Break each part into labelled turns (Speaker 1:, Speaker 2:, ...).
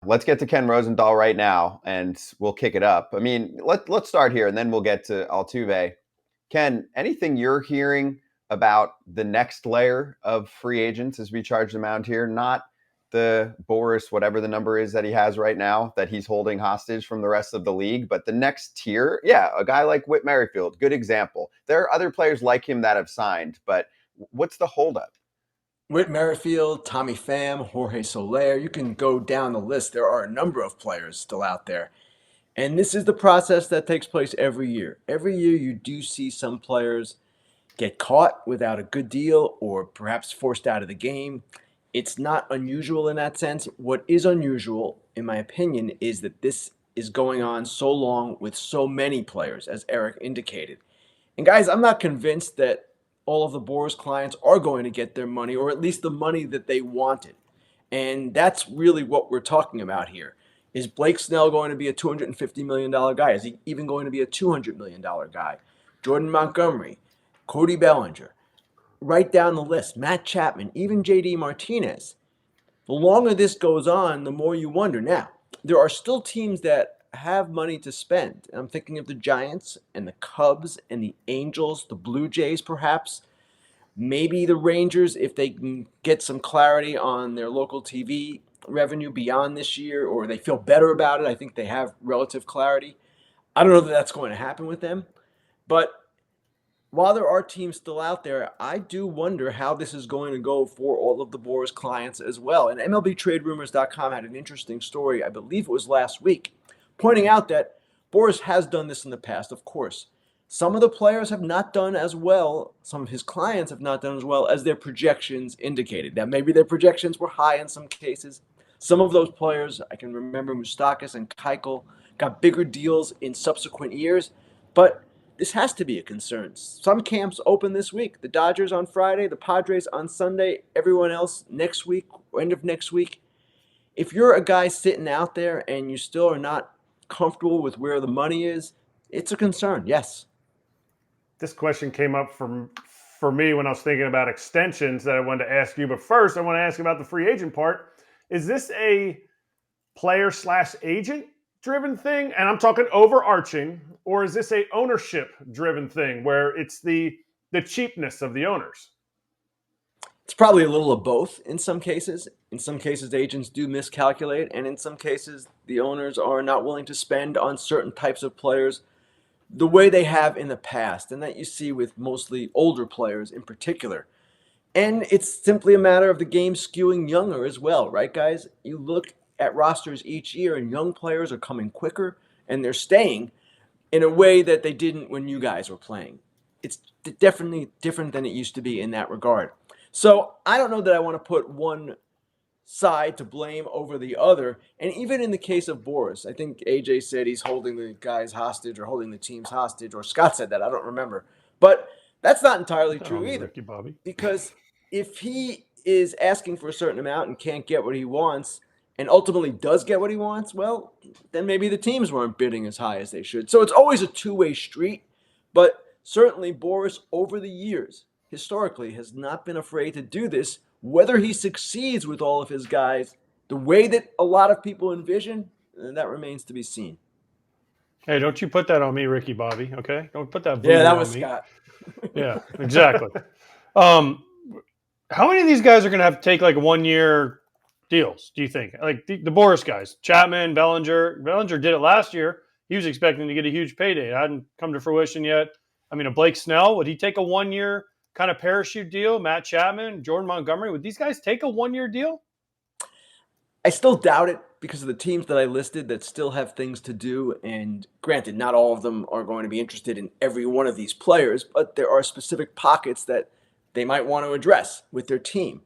Speaker 1: let's get to Ken Rosenthal right now, and we'll kick it up. I mean, let's start here, and then we'll get to Altuve. Ken, anything you're hearing about the next layer of free agents as we charge the mound here? Not the Boras, whatever the number is that he has right now, that he's holding hostage from the rest of the league, but the next tier, yeah, a guy like Whit Merrifield, good example. There are other players like him that have signed, but what's the holdup?
Speaker 2: Whit Merrifield, Tommy Pham, Jorge Soler, you can go down the list. There are a number of players still out there. And this is the process that takes place every year. Every year, you do see some players get caught without a good deal or perhaps forced out of the game. It's not unusual in that sense. What is unusual, in my opinion, is that this is going on so long with so many players, as Eric indicated. And guys, I'm not convinced that all of the Boras clients are going to get their money, or at least the money that they wanted. And that's really what we're talking about here. Is Blake Snell going to be a $250 million guy? Is he even going to be a $200 million guy? Jordan Montgomery, Cody Bellinger, right down the list, Matt Chapman, even JD Martinez. The longer this goes on, the more you wonder. Now, there are still teams that have money to spend. I'm thinking of the Giants and the Cubs and the Angels, the Blue Jays perhaps, maybe the Rangers if they can get some clarity on their local TV revenue beyond this year, or they feel better about it. I think they have relative clarity. I don't know that that's going to happen with them, but while there are teams still out there, I do wonder how this is going to go for all of the Boras clients as well. And MLBTradeRumors.com had an interesting story, I believe it was last week, pointing out that Boras has done this in the past, of course. Some of the players have not done as well, some of his clients have not done as well as their projections indicated. Now, maybe their projections were high in some cases. Some of those players, I can remember Moustakas and Keuchel, got bigger deals in subsequent years, but this has to be a concern. Some camps open this week. The Dodgers on Friday, the Padres on Sunday, everyone else next week, end of next week. If you're a guy sitting out there and you still are not comfortable with where the money is, it's a concern, yes.
Speaker 3: This question came up for me when I was thinking about extensions that I wanted to ask you. But first, I want to ask about the free agent part. Is this a player slash agent driven thing? And I'm talking overarching, or is this a ownership driven thing where it's the cheapness of the owners?
Speaker 2: It's probably a little of both in some cases. In some cases, agents do miscalculate, and in some cases, the owners are not willing to spend on certain types of players the way they have in the past, and that you see with mostly older players in particular. And it's simply a matter of the game skewing younger as well, right, guys? You look at rosters each year, and young players are coming quicker, and they're staying in a way that they didn't when you guys were playing. It's definitely different than it used to be in that regard. So I don't know that I want to put one side to blame over the other. And even in the case of Boras, I think AJ said he's holding the guys hostage or holding the teams hostage, or Scott said that. I don't remember. But that's not entirely true either.
Speaker 3: Ricky Bobby.
Speaker 2: Because if he is asking for a certain amount and can't get what he wants, and ultimately does get what he wants, well, then maybe the teams weren't bidding as high as they should. So it's always a two-way street. But certainly Boras, over the years, historically, has not been afraid to do this. Whether he succeeds with all of his guys the way that a lot of people envision, that remains to be seen.
Speaker 3: Hey, don't you put that on me, Ricky Bobby, okay? Don't put that voodoo
Speaker 2: Yeah, that
Speaker 3: on
Speaker 2: was
Speaker 3: me.
Speaker 2: Scott.
Speaker 3: Yeah, exactly. How many of these guys are going to have to take like 1 year deals, do you think? Like the Boras guys, Chapman, Bellinger. Bellinger did it last year. He was expecting to get a huge payday. It hadn't come to fruition yet. I mean, a Blake Snell, would he take a 1 year kind of parachute deal? Matt Chapman, Jordan Montgomery, would these guys take a 1 year deal?
Speaker 2: I still doubt it because of the teams that I listed that still have things to do. And granted, not all of them are going to be interested in every one of these players, but there are specific pockets that they might want to address with their team.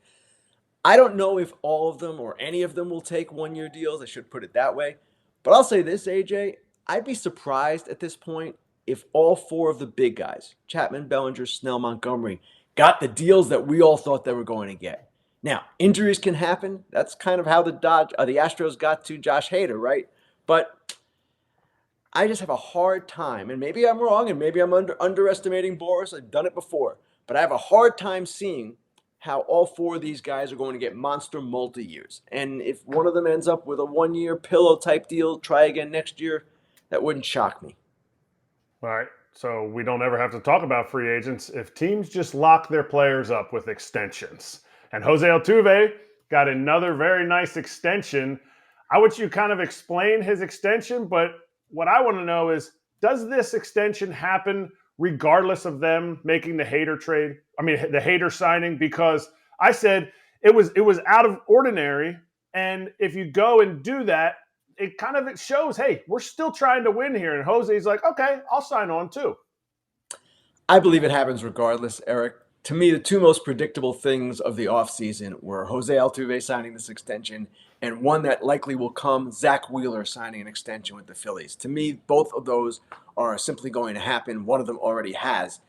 Speaker 2: I don't know if all of them or any of them will take 1 year deals. I should put it that way. But I'll say this, AJ, I'd be surprised at this point if all four of the big guys, Chapman, Bellinger, Snell, Montgomery, got the deals that we all thought they were going to get. Now, injuries can happen. That's kind of how the Astros got to Josh Hader, right? But I just have a hard time, and maybe I'm wrong, and maybe I'm underestimating Boras. I've done it before, but I have a hard time seeing how all four of these guys are going to get monster multi-years. And if one of them ends up with a 1-year pillow type deal, try again next year, that wouldn't shock me.
Speaker 3: All right. So we don't ever have to talk about free agents if teams just lock their players up with extensions. And Jose Altuve got another very nice extension. I want you to kind of explain his extension, but what I want to know is, does this extension happen regardless of them making the Hader trade? I mean, the Hader signing, because I said it was out of ordinary. And if you go and do that, it shows, hey, we're still trying to win here. And Jose's like, okay, I'll sign on too.
Speaker 2: I believe it happens regardless, Eric. To me, the two most predictable things of the offseason were Jose Altuve signing this extension and one that likely will come, Zach Wheeler signing an extension with the Phillies. To me, both of those are simply going to happen. One of them already has.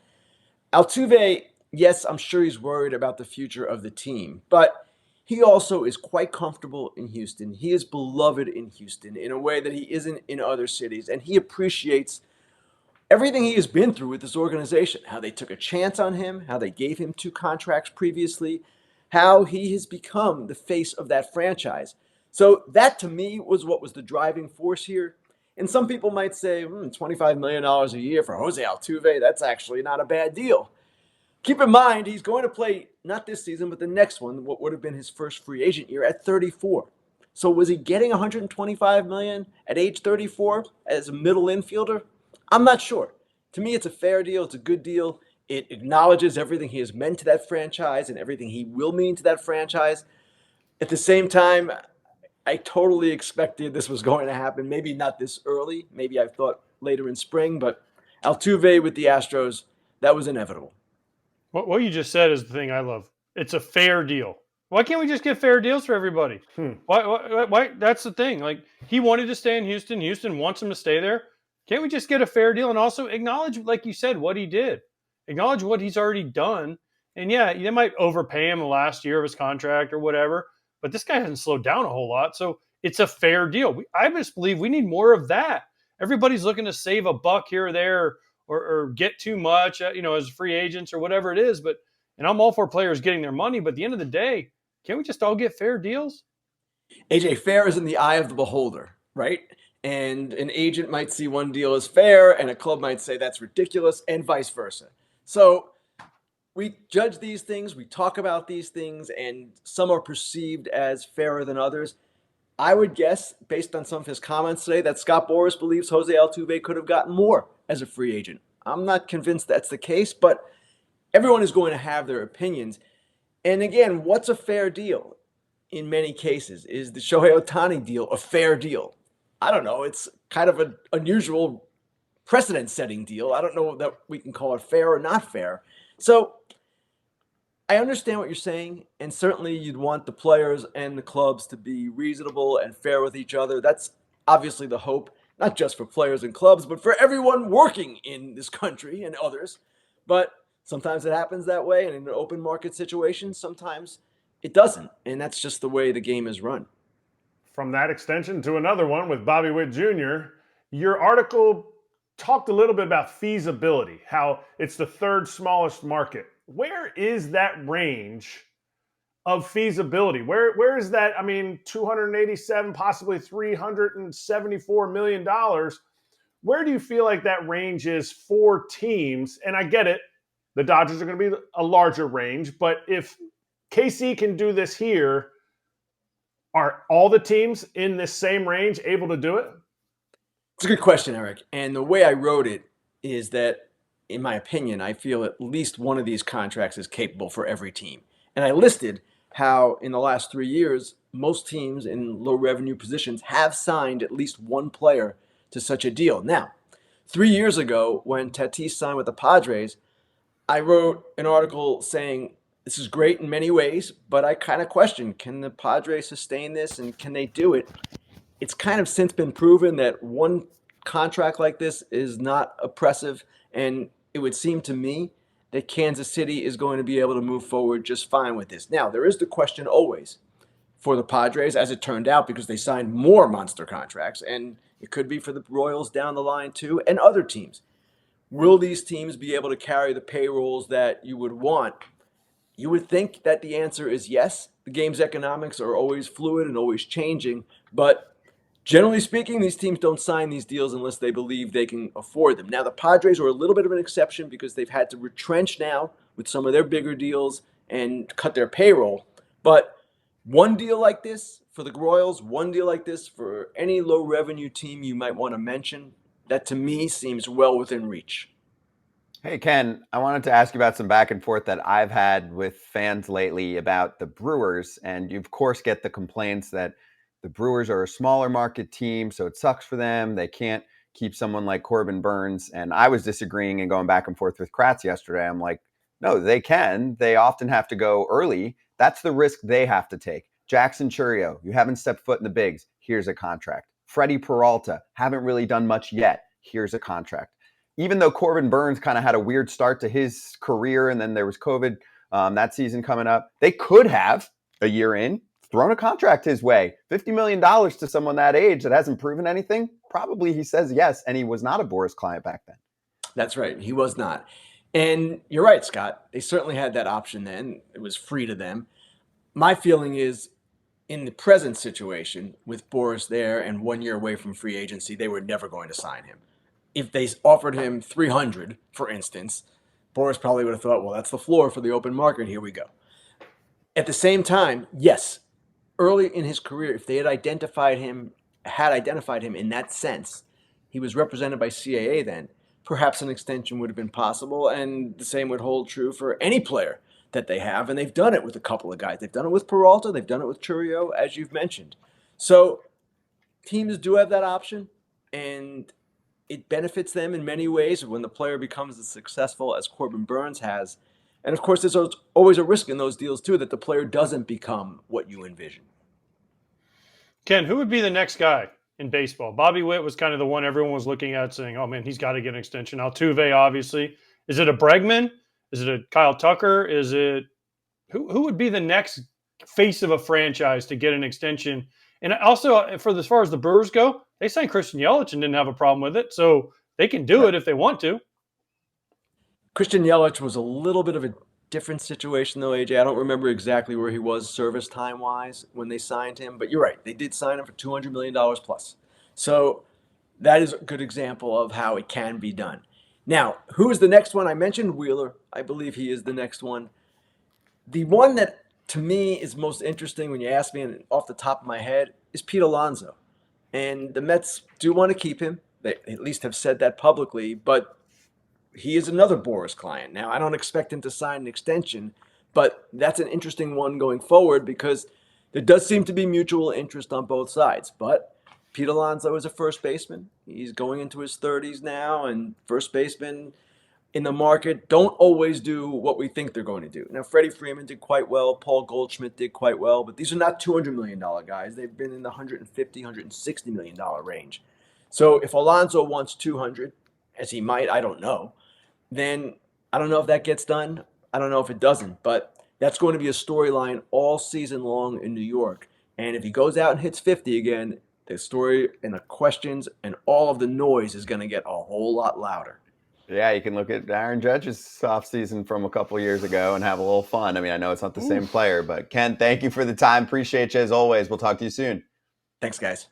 Speaker 2: Altuve, yes, I'm sure he's worried about the future of the team, but he also is quite comfortable in Houston. He is beloved in Houston in a way that he isn't in other cities, and he appreciates everything he has been through with this organization, how they took a chance on him, how they gave him 2 contracts previously, how he has become the face of that franchise. So that, to me, was what was the driving force here. And some people might say, $25 million a year for Jose Altuve, that's actually not a bad deal. Keep in mind, he's going to play not this season, but the next one, what would have been his first free agent year at 34. So was he getting $125 million at age 34 as a middle infielder? I'm not sure. To me, it's a fair deal. It's a good deal. It acknowledges everything he has meant to that franchise and everything he will mean to that franchise. At the same time, I totally expected this was going to happen. Maybe not this early. Maybe I thought later in spring, but Altuve with the Astros, that was inevitable.
Speaker 4: What you just said is the thing I love. It's a fair deal. Why can't we just get fair deals for everybody? Why? That's the thing. Like, he wanted to stay in Houston. Houston wants him to stay there. Can't we just get a fair deal and also acknowledge, like you said, what he did? Acknowledge what he's already done. And yeah, they might overpay him the last year of his contract or whatever, but this guy hasn't slowed down a whole lot. So it's a fair deal. I just believe we need more of that. Everybody's looking to save a buck here or there, or get too much, as free agents or whatever it is. And I'm all for players getting their money, but at the end of the day, can't we just all get fair deals?
Speaker 2: AJ, fair is in the eye of the beholder, right? And an agent might see one deal as fair, and a club might say that's ridiculous, and vice versa. So we judge these things, we talk about these things, and some are perceived as fairer than others. I would guess, based on some of his comments today, that Scott Boras believes Jose Altuve could have gotten more as a free agent. I'm not convinced that's the case, but everyone is going to have their opinions. And again, what's a fair deal? In many cases, is the Shohei Ohtani deal a fair deal? I don't know. It's kind of an unusual precedent-setting deal. I don't know that we can call it fair or not fair. So I understand what you're saying, and certainly you'd want the players and the clubs to be reasonable and fair with each other. That's obviously the hope, not just for players and clubs, but for everyone working in this country and others. But sometimes it happens that way, and in an open market situation, sometimes it doesn't, and that's just the way the game is run.
Speaker 3: From that extension to another one with Bobby Witt Jr., your article talked a little bit about feasibility, how it's the 3rd smallest market. Where is that range of feasibility? Where is that? I mean, 287, possibly $374 million. Where do you feel like that range is for teams? And I get it, the Dodgers are going to be a larger range, but if KC can do this here, are all the teams in this same range able to do it?
Speaker 2: It's a good question, Eric. And the way I wrote it is that, in my opinion, I feel at least one of these contracts is capable for every team. And I listed how in the last 3 years, most teams in low revenue positions have signed at least one player to such a deal. Now, 3 years ago, when Tatis signed with the Padres, I wrote an article saying, this is great in many ways, but I kind of question, can the Padres sustain this and can they do it? It's kind of since been proven that one contract like this is not oppressive, and it would seem to me that Kansas City is going to be able to move forward just fine with this. Now, there is the question always for the Padres, as it turned out, because they signed more monster contracts, and it could be for the Royals down the line too, and other teams. Will these teams be able to carry the payrolls that you would want? You would think that the answer is yes. The game's economics are always fluid and always changing, but generally speaking, these teams don't sign these deals unless they believe they can afford them. Now, the Padres are a little bit of an exception because they've had to retrench now with some of their bigger deals and cut their payroll. But one deal like this for the Royals, one deal like this for any low revenue team you might want to mention, that to me seems well within reach.
Speaker 1: Hey, Ken, I wanted to ask you about some back and forth that I've had with fans lately about the Brewers. And you, of course, get the complaints that the Brewers are a smaller market team, so it sucks for them. They can't keep someone like Corbin Burns. And I was disagreeing and going back and forth with Kratz yesterday. I'm like, no, they can. They often have to go early. That's the risk they have to take. Jackson Churio, you haven't stepped foot in the bigs. Here's a contract. Freddie Peralta, haven't really done much yet. Here's a contract. Even though Corbin Burns kind of had a weird start to his career and then there was COVID that season coming up, they could have, a year in, thrown a contract his way. $50 million to someone that age that hasn't proven anything? Probably he says yes, and he was not a Boras client back then.
Speaker 2: That's right. He was not. And you're right, Scott. They certainly had that option then. It was free to them. My feeling is in the present situation with Boras there and 1 year away from free agency, they were never going to sign him. If they offered him 300, for instance, Boras probably would have thought, well, that's the floor for the open market. Here we go. At the same time, yes, early in his career, if they had identified him in that sense, he was represented by CAA then, perhaps an extension would have been possible, and the same would hold true for any player that they have, and they've done it with a couple of guys. They've done it with Peralta, they've done it with Churio, as you've mentioned. So teams do have that option, and it benefits them in many ways when the player becomes as successful as Corbin Burns has. And of course, there's always a risk in those deals too that the player doesn't become what you envision.
Speaker 4: Ken, who would be the next guy in baseball? Bobby Witt was kind of the one everyone was looking at saying, oh man, he's got to get an extension. Altuve, obviously. Is it a Bregman? Is it a Kyle Tucker? Is it who would be the next face of a franchise to get an extension? And also, for as far as the Brewers go, they signed Christian Yelich and didn't have a problem with it, so they can do it if they want to.
Speaker 2: Christian Yelich was a little bit of a different situation, though, AJ. I don't remember exactly where he was service time wise when they signed him, but you're right. They did sign him for $200 million plus. So that is a good example of how it can be done. Now, who is the next one? I mentioned Wheeler. I believe he is the next one. The one that to me is most interesting when you ask me and off the top of my head is Pete Alonso. And the Mets do want to keep him. They at least have said that publicly, but he is another Boras client. Now, I don't expect him to sign an extension, but that's an interesting one going forward because there does seem to be mutual interest on both sides. But Pete Alonso is a first baseman. He's going into his 30s now, and first baseman in the market don't always do what we think they're going to do. Now, Freddie Freeman did quite well. Paul Goldschmidt did quite well, but these are not $200 million guys. They've been in the $150, $160 million range. So if Alonso wants 200, as he might, I don't know, then I don't know if that gets done. I don't know if it doesn't, but that's going to be a storyline all season long in New York. And if he goes out and hits 50 again, the story and the questions and all of the noise is going to get a whole lot louder.
Speaker 1: Yeah, you can look at Aaron Judge's offseason from a couple years ago and have a little fun. I mean, I know it's not the same player, but Ken, thank you for the time. Appreciate you as always. We'll talk to you soon.
Speaker 2: Thanks, guys.